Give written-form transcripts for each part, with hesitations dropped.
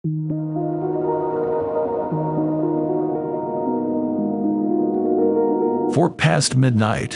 For Past Midnight.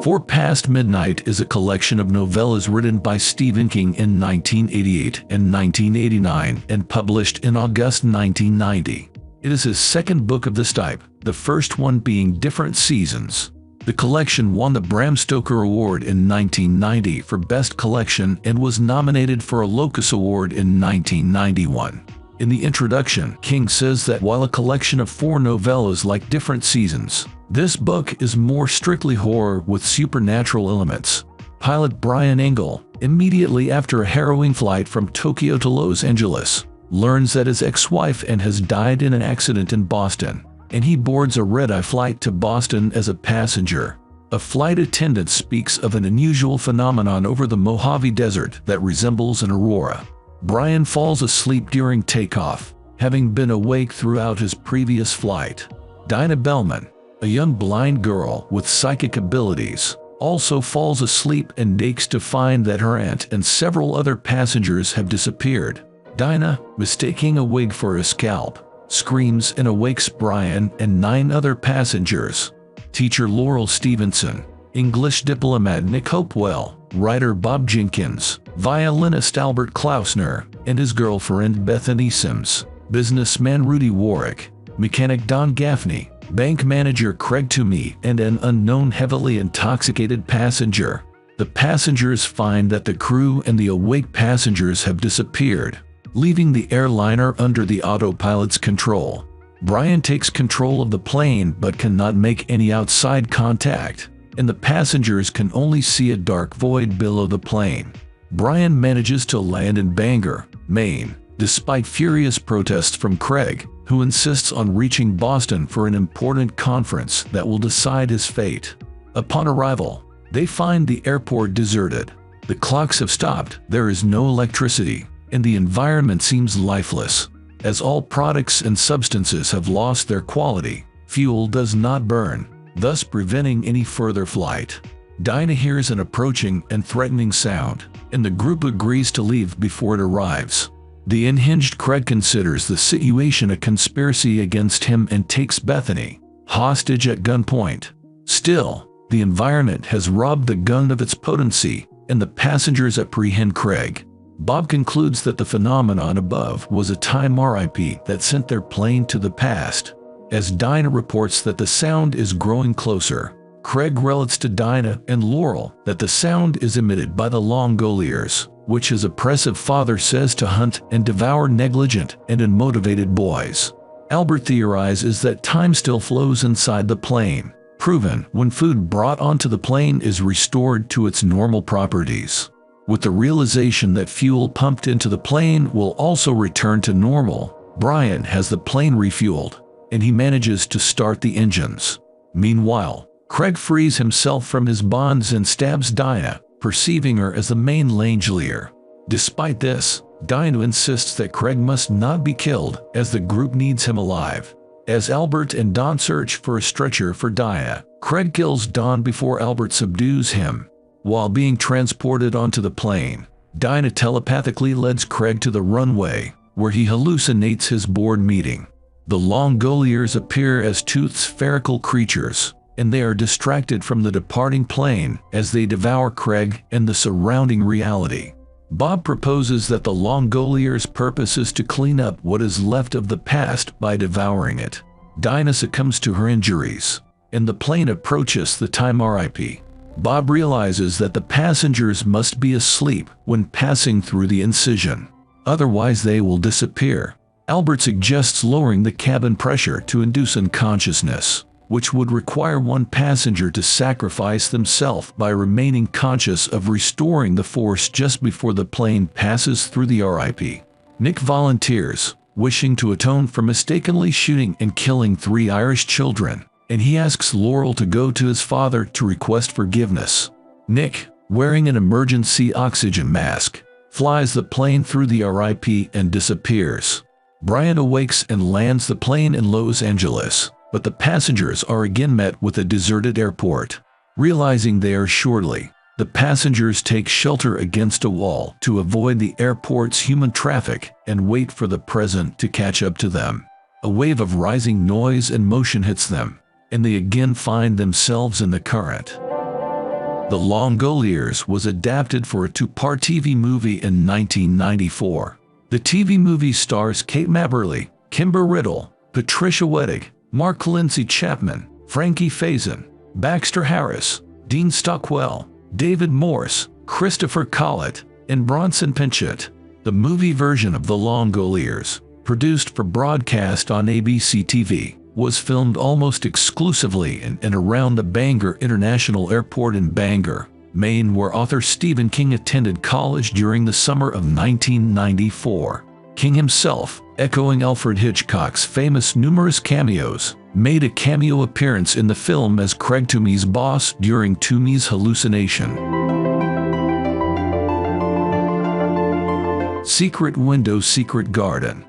For Past Midnight is a collection of novellas written by Stephen King in 1988 and 1989 and published in August 1990. It is his second book of this type, the first one being Different Seasons. The collection won the Bram Stoker Award in 1990 for Best Collection and was nominated for a Locus Award in 1991. In the introduction, King says that while a collection of 4 novellas like Different Seasons, this book is more strictly horror with supernatural elements. Pilot Brian Engel, immediately after a harrowing flight from Tokyo to Los Angeles, learns that his ex-wife Anne has died in an accident in Boston, and he boards a red-eye flight to Boston as a passenger. A flight attendant speaks of an unusual phenomenon over the Mojave Desert that resembles an aurora. Brian falls asleep during takeoff, having been awake throughout his previous flight. Dinah Bellman, a young blind girl with psychic abilities, also falls asleep and wakes to find that her aunt and several other passengers have disappeared. Dinah, mistaking a wig for a scalp, screams and awakes Brian and 9 other passengers. Teacher Laurel Stevenson, English diplomat Nick Hopewell, writer Bob Jenkins, violinist Albert Klausner, and his girlfriend Bethany Sims, businessman Rudy Warwick, mechanic Don Gaffney, bank manager Craig Toomey, and an unknown heavily intoxicated passenger. The passengers find that the crew and the awake passengers have disappeared, leaving the airliner under the autopilot's control. Brian takes control of the plane but cannot make any outside contact, and the passengers can only see a dark void below the plane. Brian manages to land in Bangor, Maine, despite furious protests from Craig, who insists on reaching Boston for an important conference that will decide his fate. Upon arrival, they find the airport deserted. The clocks have stopped, there is no electricity, and the environment seems lifeless. As all products and substances have lost their quality, fuel does not burn, thus preventing any further flight. Dinah hears an approaching and threatening sound, and the group agrees to leave before it arrives. The unhinged Craig considers the situation a conspiracy against him and takes Bethany hostage at gunpoint. Still, the environment has robbed the gun of its potency, and the passengers apprehend Craig. Bob concludes that the phenomenon above was a time RIP that sent their plane to the past. As Dinah reports that the sound is growing closer, Craig relates to Dinah and Laurel that the sound is emitted by the Longoliers, which his oppressive father says to hunt and devour negligent and unmotivated boys. Albert theorizes that time still flows inside the plane, proven when food brought onto the plane is restored to its normal properties. With the realization that fuel pumped into the plane will also return to normal, Brian has the plane refueled, and he manages to start the engines. Meanwhile, Craig frees himself from his bonds and stabs Dinah, perceiving her as the main Langelier. Despite this, Dinah insists that Craig must not be killed, as the group needs him alive. As Albert and Don search for a stretcher for Dinah, Craig kills Don before Albert subdues him. While being transported onto the plane, Dinah telepathically leads Craig to the runway, where he hallucinates his board meeting. The Longoliers appear as two spherical creatures, and they are distracted from the departing plane as they devour Craig and the surrounding reality. Bob proposes that the Longoliers' purpose is to clean up what is left of the past by devouring it. Dinah succumbs to her injuries, and the plane approaches the time RIP. Bob realizes that the passengers must be asleep when passing through the incision, otherwise they will disappear. Albert suggests lowering the cabin pressure to induce unconsciousness, which would require one passenger to sacrifice themselves by remaining conscious of restoring the force just before the plane passes through the RIP. Nick volunteers, wishing to atone for mistakenly shooting and killing 3 Irish children, and he asks Laurel to go to his father to request forgiveness. Nick, wearing an emergency oxygen mask, flies the plane through the RIP and disappears. Brian awakes and lands the plane in Los Angeles, but the passengers are again met with a deserted airport. Realizing they are surely The passengers take shelter against a wall to avoid the airport's human traffic and wait for the present to catch up to them. A wave of rising noise and motion hits them, and they again find themselves in the current. The Longoliers was adapted for a two-part TV movie in 1994. The TV movie stars Kate Maberly, Kimber Riddle, Patricia Wettig, Mark Lindsay Chapman, Frankie Faison, Baxter Harris, Dean Stockwell, David Morse, Christopher Collett, and Bronson Pinchot. The movie version of The Longoliers, produced for broadcast on ABC TV, was filmed almost exclusively in and around the Bangor International Airport in Bangor, Maine, where author Stephen King attended college during the summer of 1994. King himself, echoing Alfred Hitchcock's famous numerous cameos, made a cameo appearance in the film as Craig Toomey's boss during Toomey's hallucination. Secret Window, Secret Garden.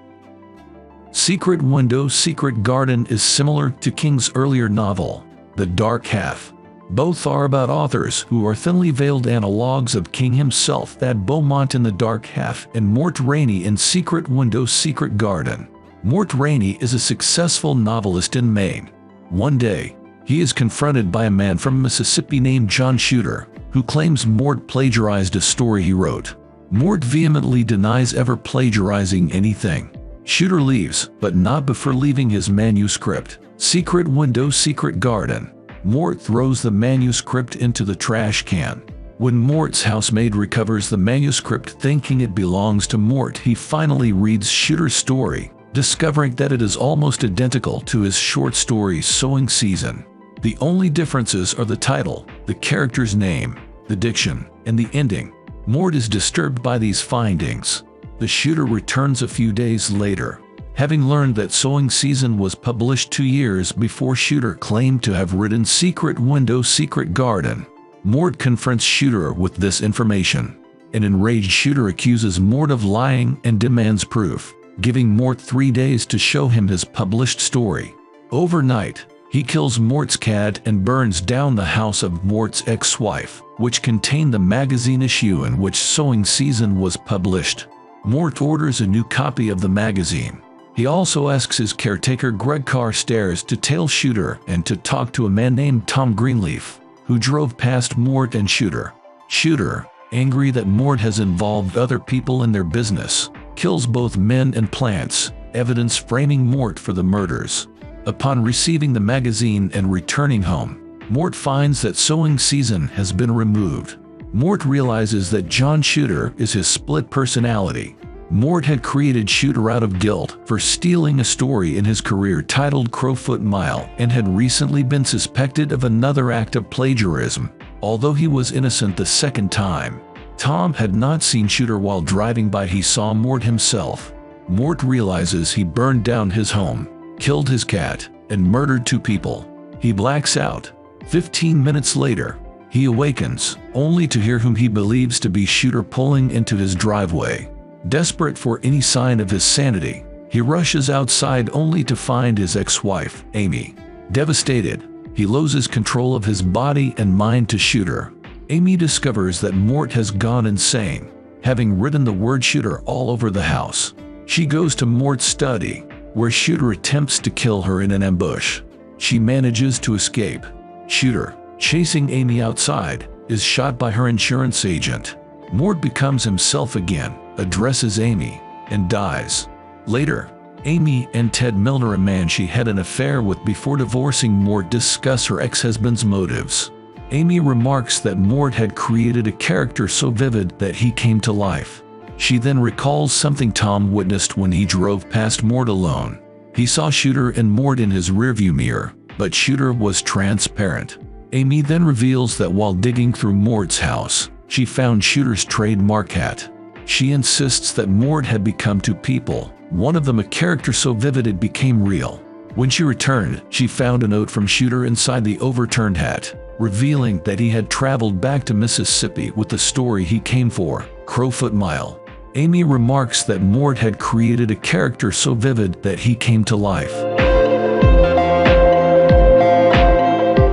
Secret Window, Secret Garden is similar to King's earlier novel, The Dark Half. Both are about authors who are thinly veiled analogues of King himself, Thad Beaumont in The Dark Half and Mort Rainey in Secret Window, Secret Garden. Mort Rainey is a successful novelist in Maine. One day, he is confronted by a man from Mississippi named John Shooter, who claims Mort plagiarized a story he wrote. Mort vehemently denies ever plagiarizing anything. Shooter leaves, but not before leaving his manuscript, Secret Window, Secret Garden. Mort throws the manuscript into the trash can. When Mort's housemaid recovers the manuscript thinking it belongs to Mort, he finally reads Shooter's story, discovering that it is almost identical to his short story Sowing Season. The only differences are the title, the character's name, the diction, and the ending. Mort is disturbed by these findings. The Shooter returns a few days later, having learned that Sowing Season was published 2 years before Shooter claimed to have written Secret Window, Secret Garden. Mort confronts Shooter with this information. An enraged Shooter accuses Mort of lying and demands proof, giving Mort 3 days to show him his published story. Overnight, he kills Mort's cat and burns down the house of Mort's ex-wife, which contained the magazine issue in which Sowing Season was published. Mort orders a new copy of the magazine. He also asks his caretaker Greg Carstairs to tail Shooter and to talk to a man named Tom Greenleaf, who drove past Mort and Shooter. Shooter, angry that Mort has involved other people in their business, kills both men and plants, evidence framing Mort for the murders. Upon receiving the magazine and returning home, Mort finds that Sowing Season has been removed. Mort realizes that John Shooter is his split personality. Mort had created Shooter out of guilt for stealing a story in his career titled Crowfoot Mile and had recently been suspected of another act of plagiarism, although he was innocent the second time. Tom had not seen Shooter while driving by. He saw Mort himself. Mort realizes he burned down his home, killed his cat, and murdered 2 people. He blacks out. 15 minutes later, he awakens, only to hear whom he believes to be Shooter pulling into his driveway. Desperate for any sign of his sanity, he rushes outside only to find his ex-wife, Amy. Devastated, he loses control of his body and mind to Shooter. Amy discovers that Mort has gone insane, having written the word Shooter all over the house. She goes to Mort's study, where Shooter attempts to kill her in an ambush. She manages to escape. Shooter, chasing Amy outside, is shot by her insurance agent. Mort becomes himself again, addresses Amy, and dies. Later, Amy and Ted Milner, a man she had an affair with before divorcing Mort, discuss her ex-husband's motives. Amy remarks that Mort had created a character so vivid that he came to life. She then recalls something Tom witnessed when he drove past Mort alone. He saw Shooter and Mort in his rearview mirror, but Shooter was transparent. Amy then reveals that while digging through Mort's house, she found Shooter's trademark hat. She insists that Mort had become 2 people, one of them a character so vivid it became real. When she returned, she found a note from Shooter inside the overturned hat, revealing that he had traveled back to Mississippi with the story he came for, Crowfoot Mile. Amy remarks that Mort had created a character so vivid that he came to life.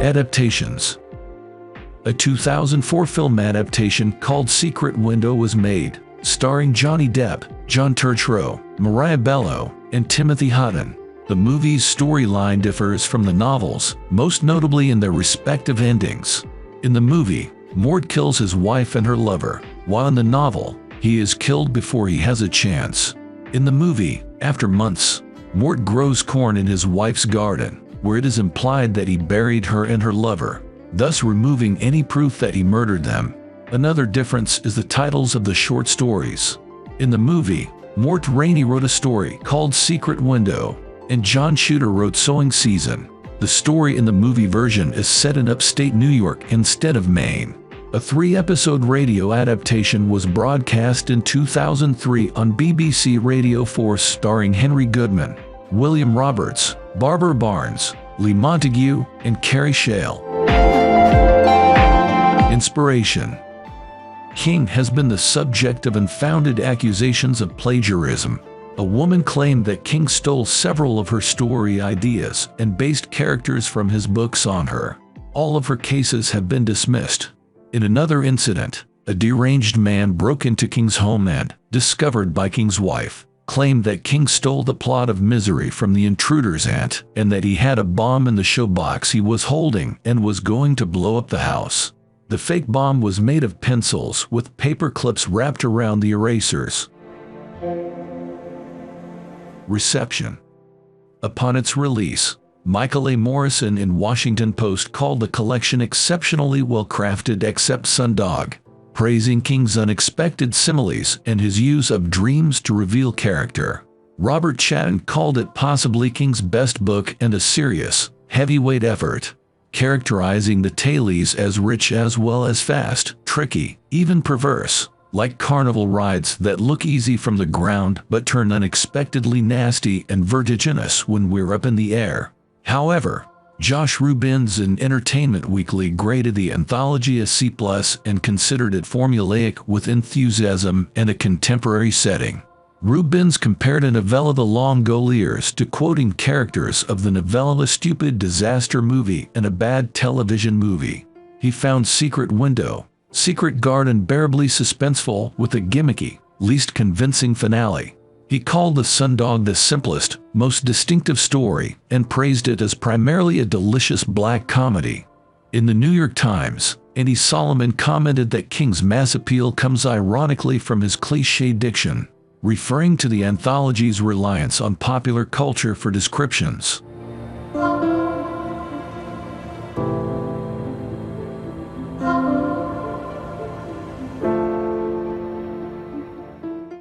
Adaptations. A 2004 film adaptation called Secret Window was made, starring Johnny Depp, John Turturro, Mariah Bello, and Timothy Hutton. The movie's storyline differs from the novels, most notably in their respective endings. In the movie, Mort kills his wife and her lover, while in the novel, he is killed before he has a chance. In the movie, after months, Mort grows corn in his wife's garden, where it is implied that he buried her and her lover, thus removing any proof that he murdered them. Another difference is the titles of the short stories. In the movie, Mort Rainey wrote a story called Secret Window, and John Shooter wrote Sowing Season. The story in the movie version is set in upstate New York instead of Maine. A 3-episode radio adaptation was broadcast in 2003 on BBC Radio 4 starring Henry Goodman, William Roberts, Barbara Barnes, Lee Montague, and Carrie Shale. Inspiration. King has been the subject of unfounded accusations of plagiarism. A woman claimed that King stole several of her story ideas and based characters from his books on her. All of her cases have been dismissed. In another incident, a deranged man broke into King's home and, discovered by King's wife, claimed that King stole the plot of Misery from the intruder's aunt and that he had a bomb in the showbox he was holding and was going to blow up the house. The fake bomb was made of pencils with paper clips wrapped around the erasers. Reception. Upon its release, Michael A. Morrison in Washington Post called the collection exceptionally well-crafted except Sundog, praising King's unexpected similes and his use of dreams to reveal character. Robert Chatton called it possibly King's best book and a serious, heavyweight effort, characterizing the tales as rich as well as fast, tricky, even perverse, like carnival rides that look easy from the ground but turn unexpectedly nasty and vertiginous when we're up in the air. However, Josh Rubins in Entertainment Weekly graded the anthology a C+ and considered it formulaic with enthusiasm and a contemporary setting. Rubins compared a novella The Long Gauliers to quoting characters of the novella A Stupid Disaster Movie and a Bad Television Movie. He found Secret Window, Secret Garden bearably suspenseful with a gimmicky, least convincing finale. He called The Sundog the simplest, most distinctive story and praised it as primarily a delicious black comedy. In the New York Times, Andy Solomon commented that King's mass appeal comes ironically from his cliché diction, referring to the anthology's reliance on popular culture for descriptions.